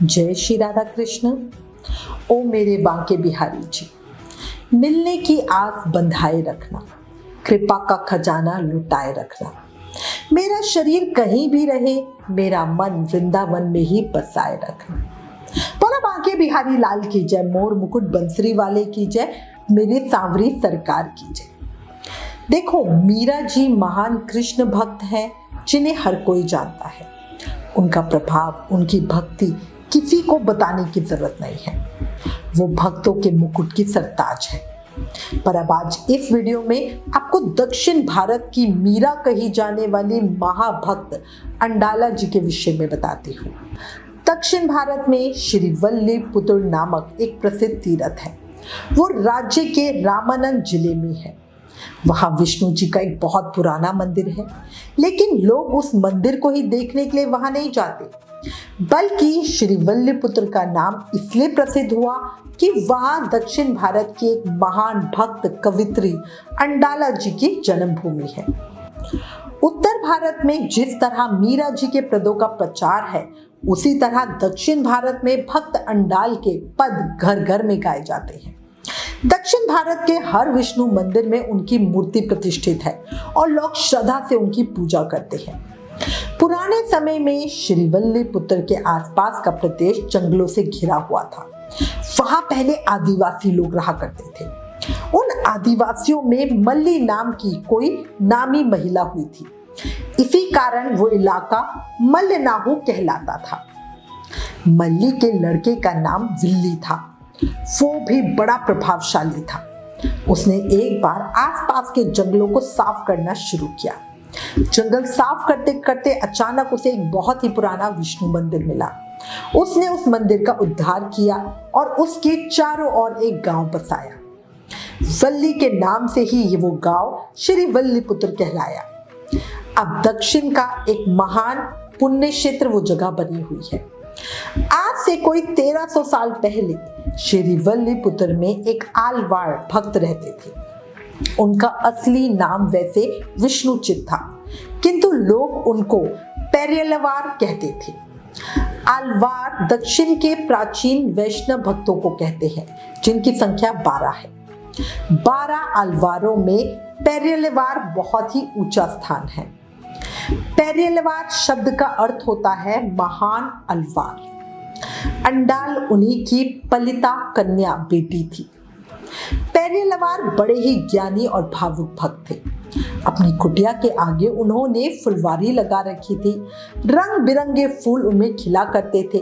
जय श्री राधा कृष्ण। ओ मेरे बांके बिहारी जी, मिलने की आस बंधाए रखना, कृपा का खजाना लुटाए रखना। मेरा शरीर कहीं भी रहे, मेरा मन वृंदावन में ही बसाए रखना। बोला बांके बिहारी लाल की जय, मोर मुकुट बंसरी वाले की जय, मेरी सांवरी सरकार की जय। देखो, मीरा जी महान कृष्ण भक्त हैं जिन्हें हर कोई जानता है। उनका प्रभाव, उनकी भक्ति किसी को बताने की जरूरत नहीं है। वो भक्तों के मुकुट की सरताज है। पर अब आज इस वीडियो में आपको दक्षिण भारत की मीरा कही जाने वाली महाभक्त अंडाला जी के विषय में बताती हूँ। दक्षिण भारत में श्री वल्लीपुत्र नामक एक प्रसिद्ध तीर्थ है। वो राज्य के रामानंद जिले में है। वहाँ विष्णु जी का एक बहुत पुराना मंदिर है, लेकिन लोग उस मंदिर को ही देखने के लिए वहां नहीं जाते, बल्कि श्री वल्लीपुत्र का नाम इसलिए प्रसिद्ध हुआ कि वहां दक्षिण भारत की एक महान भक्त कवित्री अंडाला जी की जन्मभूमि है। उत्तर भारत में जिस तरह मीरा जी के पदों का प्रचार है, उसी तरह दक्षिण भारत में भक्त अंडाल के पद घर घर में गाए जाते हैं। दक्षिण भारत के हर विष्णु मंदिर में उनकी मूर्ति प्रतिष्ठित है और लोग श्रद्धा से उनकी पूजा करते हैं। पुराने समय में श्री वल्लीपुत्र के आसपास का प्रदेश जंगलों से घिरा हुआ था। वहां पहले आदिवासी लोग रहा करते थे। उन आदिवासियों में मल्ली नाम की कोई नामी महिला हुई थी। इसी कारण वो इलाका मल्लनाहु कहलाता था। मल्ली के लड़के का नाम विल्ली था। वो भी बड़ा प्रभावशाली था। उसने एक बार आसपास के जंगलों को साफ करना शुरू किया। जंगल साफ करते करते अचानक उसे एक बहुत ही पुराना विष्णु मंदिर मिला। उसने उस मंदिर का उद्धार किया और उसके चारों ओर एक गांव बसाया। वल्ली के नाम से ही ये वो गांव श्री वल्लीपुत्र कहलाया। अब दक्षिण का एक महान पुण्य क्षेत्र वो जगह बनी हुई है। आज से कोई 1300 साल पहले श्री वल्लीपुत्र में एक आलवाड़ भक्त रहते थे। उनका असली नाम वैसे विष्णुचित था, किंतु लोग उनको पेरियलवार कहते थे। आलवार दक्षिण के प्राचीन वैष्णव भक्तों को कहते हैं, जिनकी संख्या 12 है। 12 आलवारों में पेरियलवार बहुत ही ऊंचा स्थान है। पेरियलवार शब्द का अर्थ होता है महान अलवार। अंडाल उन्हीं की पलिता कन्या बेटी थी। पेरियलवार बड़े ही ज्ञानी और भावुक भक्त थे। अपनी कुटिया के आगे उन्होंने फुलवारी लगा रखी थी। रंग बिरंगे फूल उनमें खिला करते थे।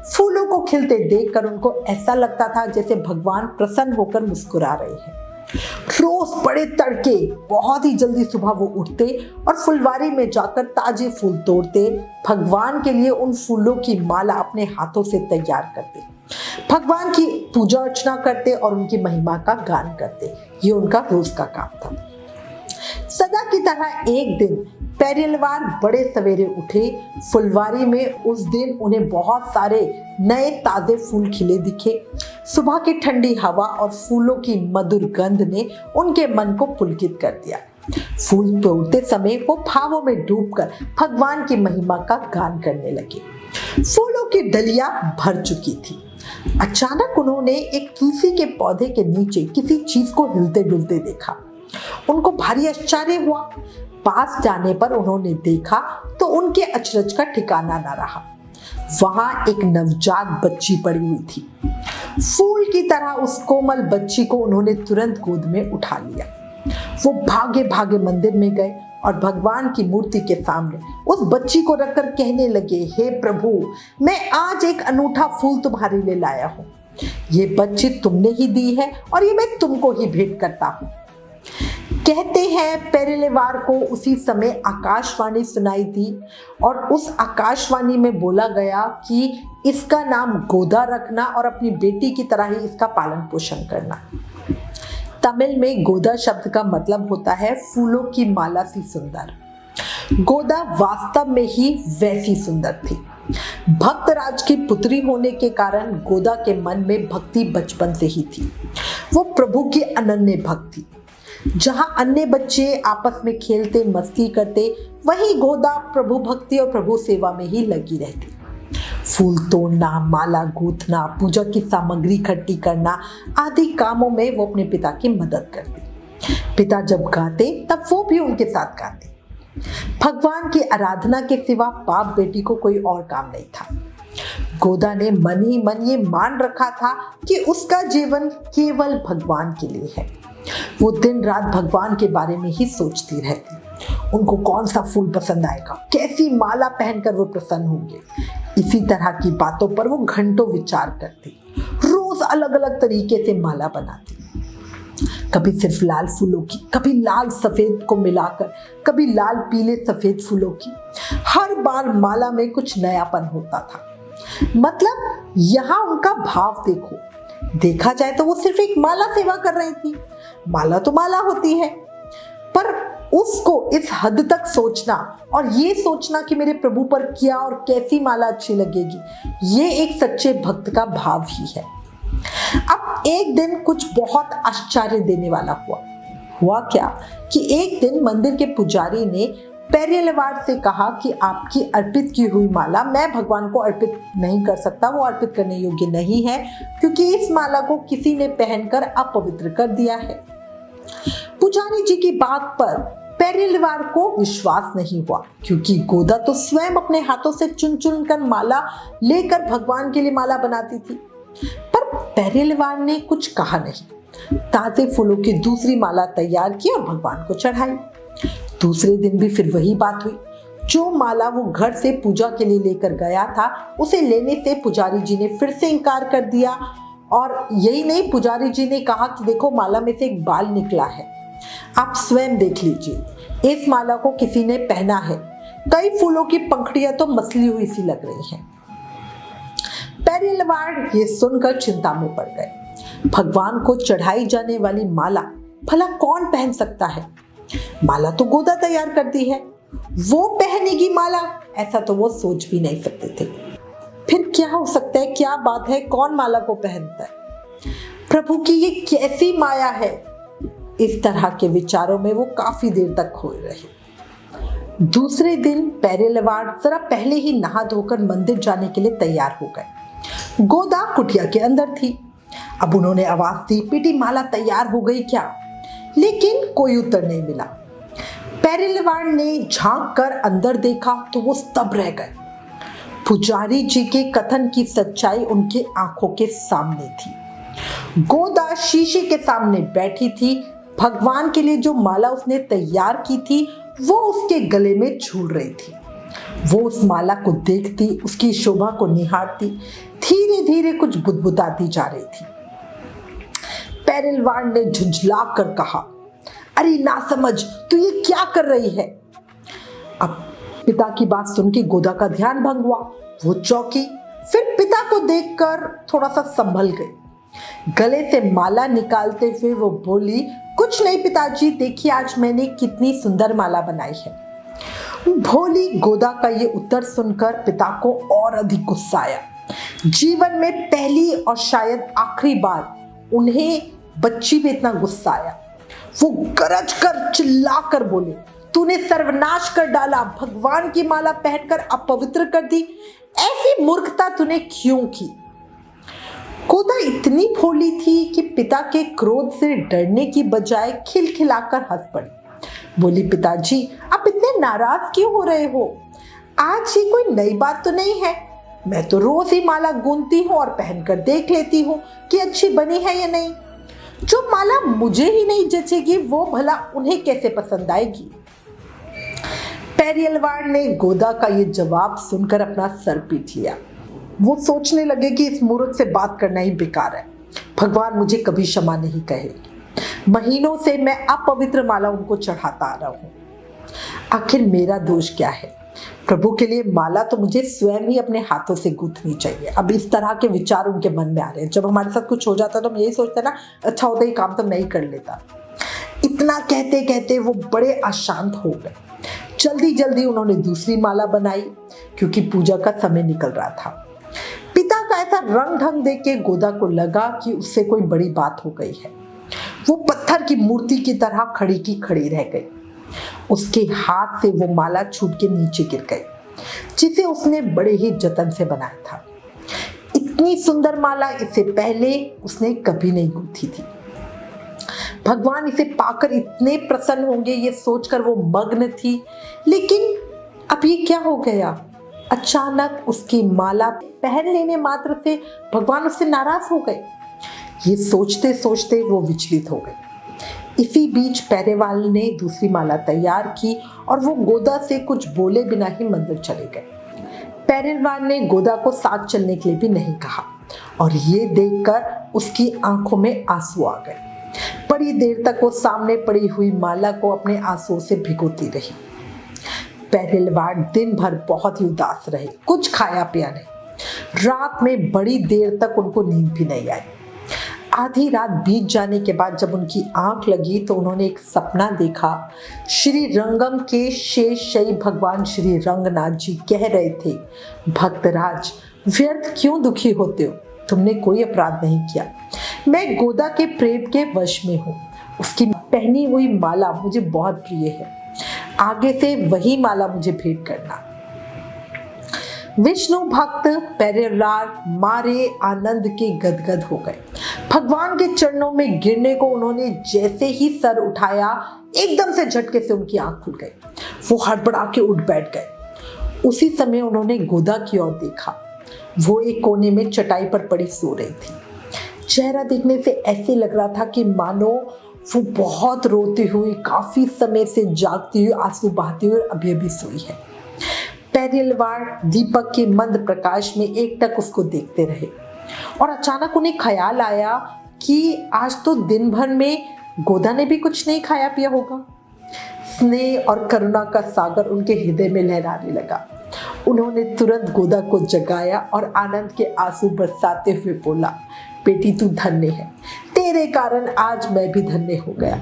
फूलों को खिलते देखकर उनको ऐसा लगता था जैसे भगवान प्रसन्न होकर मुस्कुरा रहे हैं। रोज बड़े तड़के बहुत ही जल्दी सुबह वो उठते और फुलवारी में जाकर ताजे फूल तोड़ते। भगवान के लिए उन फूलों की माला अपने हाथों से तैयार करते, भगवान की पूजा अर्चना करते और उनकी महिमा का गान करते। ये उनका रोज का काम था। सदा की तरह एक दिन पेरियलवार बड़े सवेरे उठे। फुलवारी में उस दिन उन्हें बहुत सारे नए ताजे फूल खिले दिखे। सुबह की ठंडी हवा और फूलों की मधुर गंध ने उनके मन को पुलकित कर दिया। फूल तोड़ते समय वो भावों में डूबकर भगवान की महिमा का गान करने लगे। फूलों की डलियां भर चुकी थी। अचानक उन्होंने एक तुलसी के पौधे के नीचे किसी चीज को हिलते डुलते देखा। उनको भारी आश्चर्य हुआ। पास जाने पर उन्होंने देखा तो उनके अचरज का ठिकाना न रहा। वहां एक नवजात बच्ची पड़ी हुई थी। फूल की तरह उस कोमल बच्ची को उन्होंने तुरंत गोद में उठा लिया। वो भागे भागे मंदिर में गए और भगवान की मूर्ति के सामने उस बच्ची को रखकर कहने लगे, हे प्रभु, मैं आज एक अनूठा फूल तुम्हारे लिए लाया हूँ। ये बच्ची तुमने ही दी है और ये मैं तुमको ही भेंट करता हूँ। कहते हैं पेरियलवार को उसी समय आकाशवाणी सुनाई दी और उस आकाशवाणी में बोला गया कि इसका नाम गोदा रखना और अपनी बेटी की तरह ही इसका पालन पोषण करना। तमिल में गोदा शब्द का मतलब होता है फूलों की माला सी सुंदर। गोदा वास्तव में ही वैसी सुंदर थी। भक्तराज की पुत्री होने के कारण गोदा के मन में भक्ति बचपन से ही थी। वो प्रभु की अनन्य भक्त थी। जहां अन्य बच्चे आपस में खेलते मस्ती करते, वहीं गोदा प्रभु भक्ति और प्रभु सेवा में ही लगी रहती। फूल तोड़ना, माला गूंथना, पूजा की सामग्री इकट्ठी करना आदि कामों में वो अपने पिता की मदद करती। पिता जब गाते तब वो भी उनके साथ गाती। भगवान की आराधना के सिवा बाप बेटी को कोई और काम नहीं था। गोदा ने मन ही मन ये मान रखा था कि उसका जीवन केवल भगवान के लिए है। वो दिन रात भगवान के बारे में ही सोचती रहती। उनको कौन सा फूल पसंद आएगा, कैसी माला पहनकर वो प्रसन्न होंगे, इसी तरह की बातों पर वो घंटों विचार करती। रोज अलग अलग तरीके से माला बनाती, कभी सिर्फ लाल फूलों की, कभी लाल सफेद को मिलाकर, कभी लाल पीले सफेद फूलों की। हर बार माला में कुछ नयापन होता था। मतलब यहाँ उनका भाव देखो, देखा जाए तो वो सिर्फ एक माला सेवा कर रही थी। माला तो माला होती है, पर उसको इस हद तक सोचना और ये सोचना कि मेरे प्रभु पर क्या और कैसी माला अच्छी लगेगी, ये एक सच्चे भक्त का भाव ही है। अब एक दिन कुछ बहुत आश्चर्य देने वाला हुआ क्या कि एक दिन मंदिर के पुजारी ने पेरियलवाड़ से कहा कि आपकी अर्पित की हुई माला मैं भगवान को अर्पित नहीं कर सकता, वो अर्पित करने योग्य नहीं है, क्योंकि इस माला को किसी ने पहनकर अपवित्र कर दिया है। पुजारी जी की बात पर पेरियलवाड़ को विश्वास नहीं हुआ, क्योंकि गोदा तो स्वयं अपने हाथों से चुन चुन कर माला लेकर भगवान के लिए माला बनाती थी। पर पेरियलवाड़ ने कुछ कहा नहीं। ताजे फूलों की दूसरी माला तैयार की और भगवान को चढ़ाई। दूसरे दिन भी फिर वही बात हुई। जो माला वो घर से पूजा के लिए लेकर गया था, उसे लेने से पुजारी जी ने फिर से इनकार कर दिया। और यही नहीं, पुजारी जी ने कहा कि देखो माला में से एक बाल निकला है, आप स्वयं देख लीजिए, इस माला को किसी ने पहना है, कई फूलों की पंखुड़ियां तो मसली हुई सी लग रही हैं। पेरियलवाड़ ये सुनकर चिंता में पड़ गए। भगवान को चढ़ाई जाने वाली माला भला कौन पहन सकता है? माला तो गोदा तैयार करती है, वो पहनेगी माला, ऐसा तो वो सोच भी नहीं सकते थे। फिर क्या हो सकता है, क्या बात है, कौन माला को पहनता है? प्रभु की ये कैसी माया है? इस तरह के विचारों में वो काफी देर तक खोए रहे। दूसरे दिन पेरियलवाड़ जरा पहले ही नहा धोकर मंदिर जाने के लिए तैयार हो गए। गोदा कुटिया के अंदर थी। अब उन्होंने आवाज दी, बेटी माला तैयार हो गई क्या? लेकिन कोई उत्तर नहीं मिला। पेरियलवाड़ ने झांक कर अंदर देखा तो वो स्तब्ध रह गए। पुजारी जी के कथन की सच्चाई उनके आंखों के सामने थी। गोदा शीशे के सामने बैठी थी। भगवान के लिए जो माला उसने तैयार की थी वो उसके गले में झूल रही थी। वो उस माला को देखती, उसकी शोभा को निहारती, धीरे धीरे कुछ बुदबुदाती जा रही थी। पेरियलवाड़ ने झुंझला कर कहा, अरे नासमझ, तू ये क्या कर रही है? अब पिता की बात सुन के गोदा का ध्यान भंग हुआ। वो चौंकी, फिर पिता को देखकर थोड़ा सा संभल गई। गले से माला निकालते हुए वो बोली, कुछ नहीं पिताजी, देखिए आज मैंने कितनी सुंदर माला बनाई है। भोली गोदा का ये उत्तर सुनकर पिता को और अधिक गुस्सा आया। जीवन में पहली और शायद आखिरी बार उन्हें बच्ची पे इतना गुस्सा आया। वो गरज कर चिल्ला कर बोले, तूने सर्वनाश कर डाला, भगवान की माला पहनकर अपवित्र कर दी, ऐसी मूर्खता तूने क्यों की? गोदा इतनी भोली थी कि पिता के क्रोध से डरने की बजाय खिलखिलाकर हंस पड़ी। बोली, पिताजी आप इतने नाराज क्यों हो रहे हो? आज ये कोई नई बात तो नहीं है। मैं तो रोज ही माला गूंथती हूँ और पहनकर देख लेती हूँ कि अच्छी बनी है या नहीं। जो माला मुझे ही नहीं जचेगी वो भला उन्हें कैसे पसंद आएगी? पेरियलवाड़ ने गोदा का ये जवाब सुनकर अपना सर पीट लिया। वो सोचने लगे कि इस मूर्ख से बात करना ही बेकार है। भगवान मुझे कभी क्षमा नहीं कहेगी। महीनों से मैं अपवित्र माला उनको चढ़ाता आ रहा हूँ। आखिर मेरा दोष क्या है? प्रभु के लिए माला तो मुझे स्वयं ही अपने हाथों से गूंथनी चाहिए। अब इस तरह के विचार उनके मन में आ रहे हैं। जब हमारे साथ कुछ हो जाता है तो हम यही सोचते हैं ना, अच्छा होता है ये काम तो मैं ही कर लेता। इतना कहते कहते वो बड़े अशांत हो गए। जल्दी जल्दी उन्होंने दूसरी माला बनाई, क्योंकि पूजा का समय निकल रहा था। पिता का ऐसा रंग ढंग देख के गोदा को लगा कि उससे कोई बड़ी बात हो गई है। वो पत्थर की मूर्ति की तरह खड़ी की खड़ी रह गई। उसके हाथ से वो माला छूट के नीचे गिर गई। जिसे उसने बड़े ही जतन से बनाया था। इतनी सुंदर माला इससे पहले उसने कभी नहीं गूंथी थी। भगवान इसे पाकर इतने प्रसन्न होंगे ये सोचकर वो मग्न थी, लेकिन अब ये क्या हो गया? अचानक उसकी माला पहन लेने मात्र से भगवान उससे नाराज हो गए। ये सोचते सोचते वो विचलित हो गए। इसी बीच पेरेवाल ने दूसरी माला तैयार की और वो गोदा से कुछ बोले बिना ही मंदिर चले गए। पेरेवाल ने गोदा को साथ चलने के लिए भी नहीं कहा और ये देखकर उसकी आंखों में आंसू आ गए। बड़ी देर तक वो सामने पड़ी हुई माला को अपने आंसुओं से भिगोती रही। पेरेवाल दिन भर बहुत ही उदास रहे, कुछ खाया पिया नहीं। रात में बड़ी देर तक उनको नींद भी नहीं आई। आधी रात बीत जाने के बाद जब उनकी आंख लगी तो उन्होंने एक सपना देखा। श्री रंगम के शेषशायी भगवान श्री रंगनाथ जी कह रहे थे, भक्तराज व्यर्थ क्यों दुखी होते हो? तुमने कोई अपराध नहीं किया। मैं गोदा के प्रेम के वश में हूँ। उसकी पहनी हुई माला मुझे बहुत प्रिय है। आगे से वही माला मुझे भेंट करना। विष्णु भक्त पेरेवाल मारे आनंद के गदगद हो गए। भगवान के चरणों में गिरने को उन्होंने जैसे ही सर उठाया, एकदम से झटके से उनकी आंख खुल गई। वो हड़बड़ा के उठ बैठ गए। उसी समय उन्होंने गोदा की ओर देखा। वो एक कोने में चटाई पर पड़ी सो रही थी। चेहरा देखने से ऐसे लग रहा था कि मानो वो बहुत रोती हुई, काफी समय से जागती हुई, आंसू बहाती हुई अभी अभी सोई है। पेरेवाल दीपक के मंद प्रकाश में एकटक उसको देखते रहे और अचानक उन्हें ख्याल आया कि आज तो दिन भर में गोदा ने भी कुछ नहीं खाया पिया होगा। स्नेह और करुणा का सागर उनके हृदय में लहराने लगा। उन्होंने तुरंत गोदा को जगाया और आनंद के आंसू बरसाते हुए बोला, बेटी तू धन्य है, तेरे कारण आज मैं भी धन्य हो गया।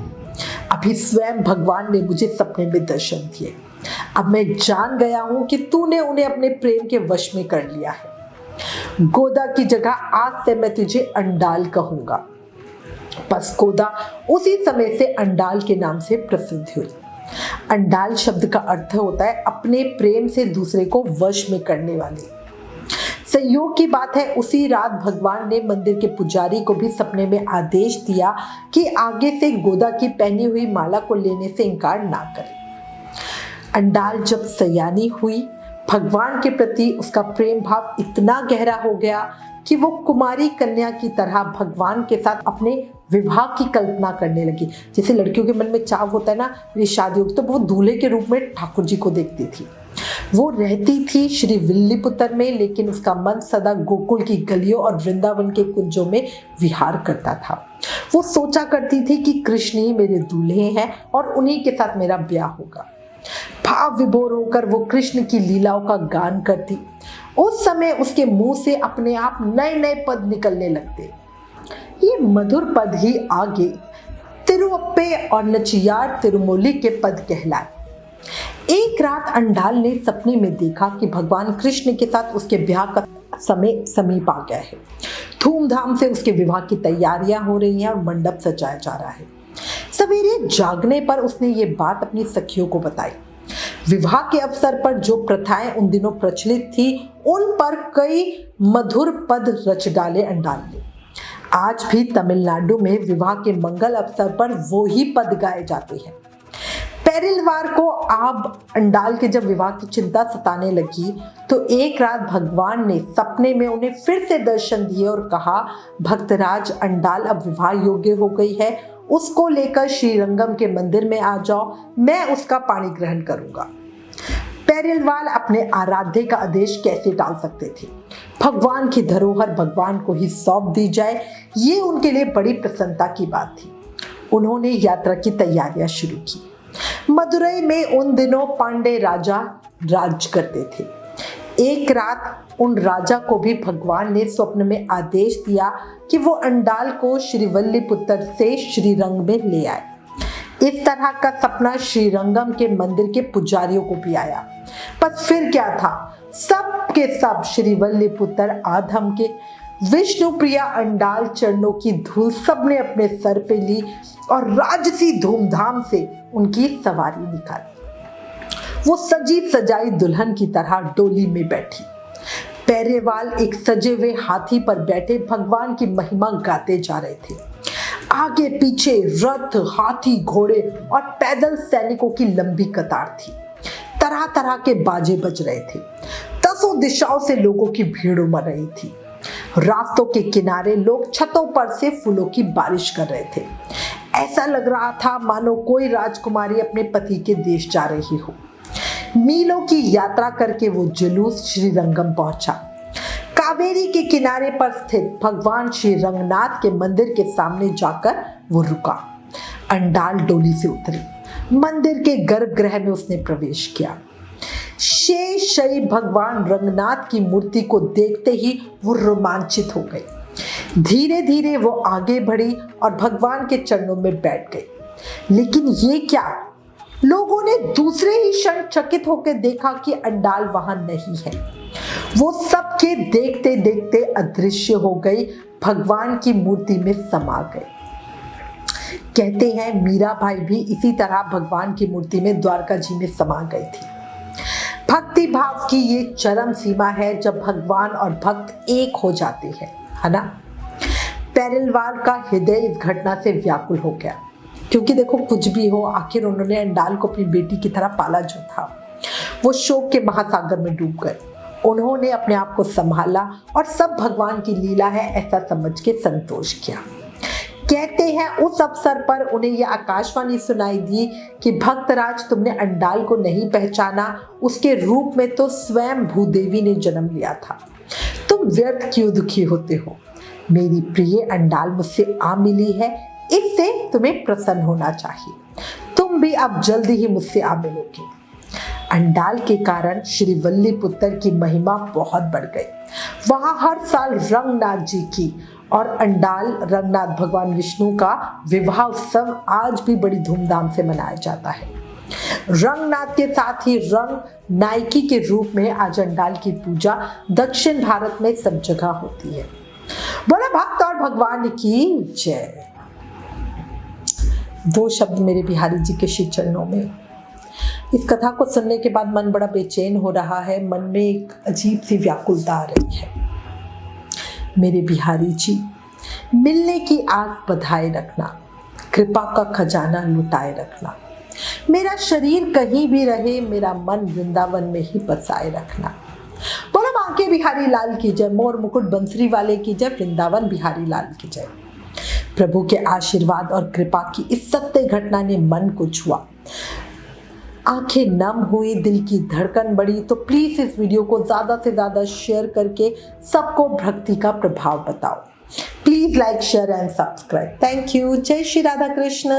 अभी स्वयं भगवान ने मुझे सपने में दर्शन दिए। अब मैं जान गया हूं कि तूने उन्हें अपने प्रेम के वश में कर लिया है। गोदा की जगह आज से मैं तुझे अंडाल कहूंगा। बस गोदा उसी समय से अंडाल के नाम से प्रसिद्ध हुई। अंडाल शब्द का अर्थ होता है अपने प्रेम से दूसरे को वश में करने वाले। संयोग की बात है, उसी रात भगवान ने मंदिर के पुजारी को भी सपने में आदेश दिया कि आगे से गोदा की पहनी हुई माला को लेने से इनकार ना करे। अंडाल जब सयानी हुई, भगवान के प्रति उसका प्रेम भाव इतना गहरा हो गया कि वो कुमारी कन्या की तरह भगवान के साथ अपने विवाह की कल्पना करने लगी। जैसे लड़कियों के मन में चाव होता है ना, मेरी शादी होगी, तो वो दूल्हे के रूप में ठाकुर जी को देखती थी। वो रहती थी श्री विल्लीपुत्र में, लेकिन उसका मन सदा गोकुल की गलियों और वृंदावन के कुंजों में विहार करता था। वो सोचा करती थी कि कृष्ण ही मेरे दूल्हे हैं और उन्हीं के साथ मेरा ब्याह होगा। भाव विभोर होकर वो कृष्ण की लीलाओं का गान करती। उस समय उसके मुंह से अपने आप नए नए पद निकलने लगते। ये मधुर पद ही आगे तिरुअप्पे और नचियार तिरुमोली के पद कहलाए। एक रात अंडाल ने सपने में देखा कि भगवान कृष्ण के साथ उसके ब्याह का समय समीप आ गया है। धूमधाम से उसके विवाह की तैयारियां हो रही हैं और मंडप सजाया जा रहा है। सवेरे जागने पर उसने ये बात अपनी सखियों को बताई। विवाह के अवसर पर जो प्रथाएं उन दिनों प्रचलित थी, उन पर कई मधुर पद रच डाले अंडाल ने। आज भी तमिलनाडु में विवाह के मंगल अवसर पर वो ही पद गाए जाते हैं। पेरेवाल को अब अंडाल के जब विवाह की चिंता सताने लगी तो एक रात भगवान ने सपने में उन्हें फिर से दर्शन दिए और कहा, भक्तराज अंडाल अब विवाह योग्य हो गई है, उसको लेकर श्रीरंगम के मंदिर में आ जाओ, मैं उसका पाणी ग्रहण करूंगा। पेरेवाल अपने आराध्य का आदेश कैसे टाल सकते थे? भगवान की धरोहर भगवान को ही सौंप दी जाए, ये उनके लिए बड़ी प्रसन्नता की बात थी। उन्होंने यात्रा की तैयारियां शुरू की। मदुरई में उन दिनों पांडे राजा राज करते थे। एक रात उन राजा को भी भगवान ने स्वप्न में आदेश दिया कि वो अंडाल को श्रीवल्लीपुत्र से श्रीरंग में ले आए। इस तरह का सपना श्रीरंगम के मंदिर के पुजारियों को भी आया। बस फिर क्या था, सब के सब श्रीवल्लीपुत्र आधम के विष्णु प्रिया अंडाल चरणों की धूल सबने अपने सर पे ली और राजसी धूमधाम से उनकी सवारी निकाली। वो सजी सजाई दुल्हन की तरह डोली में बैठी। पेरेवाल एक सजे हुए हाथी पर बैठे भगवान की महिमा गाते जा रहे थे। आगे पीछे रथ, हाथी, घोड़े और पैदल सैनिकों की लंबी कतार थी। तरह तरह के बाजे बज रहे थे। दसों दिशाओं से लोगों की भीड़ उमड़ रही थी। रास्तों के किनारे लोग छतों पर से फूलों की बारिश कर रहे थे। ऐसा लग रहा था मानो कोई राजकुमारी अपने पति के देश जा रही हो। मीलों की यात्रा करके वो जुलूस श्रीरंगम पहुंचा। कावेरी के किनारे पर स्थित भगवान श्री रंगनाथ के मंदिर के सामने जाकर वो रुका। अंडाल डोली से उतरी। मंदिर के गर्भगृह में उसने प्रवेश किया। शेषशायी भगवान रंगनाथ की मूर्ति को देखते ही वो रोमांचित हो गई। धीरे धीरे वो आगे बढ़ी और भगवान के चरणों में बैठ गई। लेकिन ये क्या? लोगों ने दूसरे ही क्षण चकित होकर देखा कि अंडाल वहां नहीं है। वो सबके देखते देखते अदृश्य हो गई, भगवान की मूर्ति में समा गए। कहते हैं मीराबाई भी इसी तरह भगवान की मूर्ति में द्वारका जी में समा गई थी। भक्ति भाव की ये चरम सीमा है जब भगवान और भक्त एक हो जाते हैं, है ना। पेरेवाल का हृदय इस घटना से व्याकुल हो गया, क्योंकि देखो कुछ भी हो, आखिर उन्होंने अंडाल को अपनी बेटी की तरह पाला जो था। वो शोक के महासागर में डूब गए। उन्होंने अपने आप को संभाला और सब भगवान की लीला है ऐसा समझ के संतोष किया। कहते हैं उस अवसर पर उन्हें यह आकाशवाणी सुनाई दी कि भक्तराज, तुमने अंडाल को नहीं पहचाना, उसके रूप में तो स्वयं भूदेवी ने जन्म लिया था। तुम व्यर्थ क्यों दुखी होते हो? मेरी प्रिय अंडाल मुझसे आ मिली है, इससे तुम्हें प्रसन्न होना चाहिए। तुम भी अब जल्दी ही मुझसे आ मिलोगे। अंडाल के कारण श्री वल्लीपुत्र की महिमा बहुत बढ़ गई। वहां हर साल रंगनाथ जी की और अंडाल रंगनाथ भगवान विष्णु का विवाह उत्सव आज भी बड़ी धूमधाम से मनाया जाता है। रंगनाथ के साथ ही रंग नायकी के रूप में आज अंडाल की पूजा दक्षिण भारत में सब जगह होती है। बोला भक्त और भगवान की जय। दो शब्द मेरे बिहारी जी के श्री चरणों में। इस कथा को सुनने के बाद मन बड़ा बेचैन हो रहा है, मन में एक अजीब सी व्याकुलता आ रही है। मेरे बिहारी जी, मिलने की आस बधाए रखना, कृपा का खजाना लुटाए रखना। मेरा शरीर कहीं भी रहे, मेरा मन वृंदावन में ही बसाए रखना। बोलो बांके बिहारी लाल की जय, मोर मुकुट बंसरी वाले की जय, वृंदावन बिहारी लाल की जय। प्रभु के आशीर्वाद और कृपा की इस सत्य घटना ने मन को छुआ, आंखें नम हुई, दिल की धड़कन बढ़ी। तो प्लीज इस वीडियो को ज्यादा से ज्यादा शेयर करके सबको भक्ति का प्रभाव बताओ। Please like, share and subscribe. Thank you. जय श्री राधा कृष्ण।